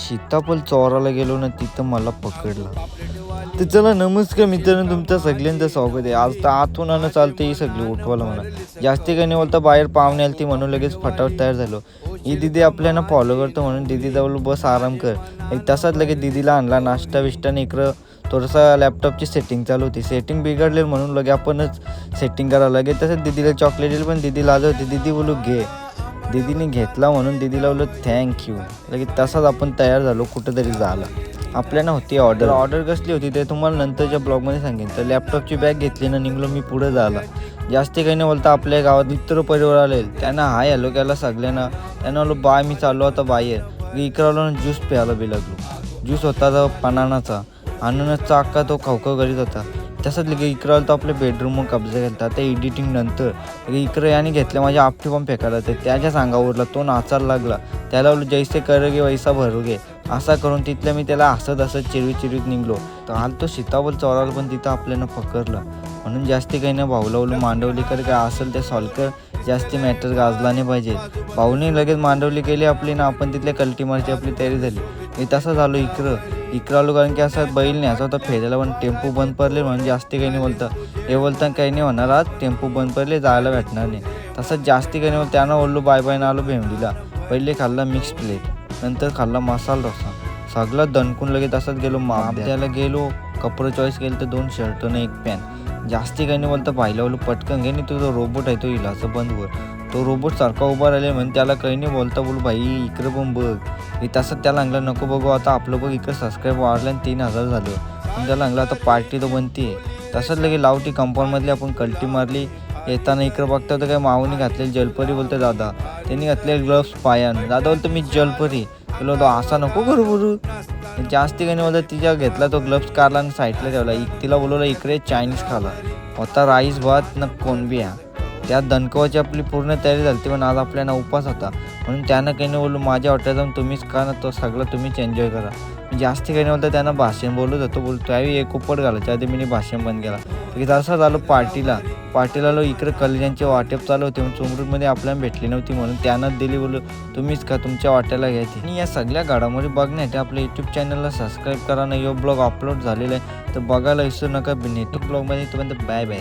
सीताफळ चोरायला गेलो ना तिथं मला पकडला. तर चला नमस्कार मित्रांनो, तुमचं सगळ्यांचं स्वागत आहे. आज तर आतून आणं चालते ही सगळी उठवायला म्हणा. जास्ती काही नाही बोलता बाहेर पाहुणे आली ती म्हणून लगेच फटाफट तयार झालो. ही दिदी आपल्याला फॉलो करतो म्हणून दिदी जाऊ बस आराम कर. एक तासात लगेच दिदीला आणला नाश्ता विष्टाने. इकडं थोडंसं लॅपटॉपची सेटिंग चालू होती. सेटिंग बिघडलेली म्हणून लगे आपणच सेटिंग करावं लागेल. तसंच दिदीला चॉकलेट दिली पण दिदी लाजत होती. दिदी बोलू घे. दिदीने घेतला म्हणून दिदीला बोललो थँक्यू. लगेच तसाच आपण तयार झालो कुठंतरी जायला. आपल्याला होती ऑर्डर कसली होती ते तुम्हाला नंतरच्या ब्लॉगमध्ये सांगेन. तर लॅपटॉपची बॅग घेतली ना निघलो मी पुढे जायला. जास्ती काही नाही बोलता आपल्या गावात मित्र परिवार आले त्यांना हाय हॅलो केला सगळ्यांना. त्यांना बोललो बाय मी चाललो आता बाहेर. इकडं ज्यूस प्यायला बी लागलो. ज्यूस होता तर बनानाचा. अननसचा अक्का तो खावखाव करीत होता. तसंच लगे इकडं तो आपल्या बेडरूमवर कब्जा घेतला. त्या एडिटिंग नंतर इकडं याने घेतल्या माझ्या आपटी पण फेकायला. तर त्याच्या सांगावरला तो नाचायला लागला. त्याला बोललो जैसे करोगे वैसा भरोगे असा करून तिथल्या मी त्याला हसत चिरवीत निघलो. तर आलो तो सीताफळ चोराला पण तिथं आपल्याला पकडलं. म्हणून जास्ती काही नाही भाऊला बोलू मांडवली कर काय असेल ते सॉल्व कर. जास्ती मॅटर गाजला नाही पाहिजे. भाऊने लगेच मांडवली केली आपली ना. आपण तिथल्या कल्टीमारची आपली तयारी झाली. मी तसं झालो इकडं आलो कारण की असं बैल न्यायचा होता फेरायला पण टेम्पो बंद पडले म्हणून जास्ती काही नाही बोलतं. हे बोलता काही नाही होणार आज टेम्पो बंद पडले जायला भेटणार नाही. तसंच जास्ती काही नाही त्यांना बोललो बाय ना आलो भेंडीला. पहिले खाल्ला मिक्स प्लेट नंतर खाल्ला मसाला डोसा. सगळं दणकून लगेच तसंच गेलो माप द्यायला गेलो. कपडे चॉईस केलं तर 2 शर्ट आणि 1 पॅन्ट. जास्ती काही नाही बोलतं पाहिलं बोलू पटकन घे नाही तुझा रोबोट आहे तो इलाचं बंदवर. तो रोबोट सारखा उभा राहिले म्हणून त्याला काही नाही बोलता बोलू भाई इकडं पण बघ. मी तसंच त्याला लागला नको बघू आता आपलं बघ इकडं सबस्क्राईब वाढलं आणि 3000 झालं. पण त्याला लागला आता पार्टी तर बनते. तसंच लगे लावटी कंपाऊंडमधली आपण कल्टी मारली. येताना इकडं बघता तर काय माऊनी घातलेली जलपरी बोलतो दादा. त्यांनी घातले ग्लव्स पायान. दादा बोलतो मी जलपरी. बोललो तो असा नको करू बरू. जास्ती काही नाही बोलता तिच्या घेतला तो ग्लव्स काढला आणि साईडला ठेवला. तिला बोलवलं इकडे चायनीज खाला होता राईस भात ना कोणबिया. त्या दणकवाची आपली पूर्ण तयारी झाली पण आज आपल्याला उपास होता म्हणून त्यानं काही नाही बोललो माझ्या हॉटेल जाऊन तुम्हीच खा ना तो सगळं तुम्हीच एन्जॉय करा. जास्ती काही नाही बोलता त्यांना भाषण बोलत होतो बोलतो त्यावेळी एक उपट घालायच्या आधी मी भाषण बंद केला. तर असं झालं पार्टीला आलो. इकडे कलेजांचे वाटेप चालू होते म्हणून चुमरूटमध्ये आपल्याला भेटली नव्हती म्हणून त्यानंच दिली बोलू तुम्हीच का तुमच्या वाट्याला घ्यायची. आणि या सगळ्या घडामोडी बघण्यासाठी आपल्या यूट्यूब चॅनलला सबस्क्राईब करा ना. यो ब्लॉग अपलोड झालेला आहे तर बघायला विसरू नका. नेक्स्ट ब्लॉगमध्ये तोपर्यंत बाय बाय.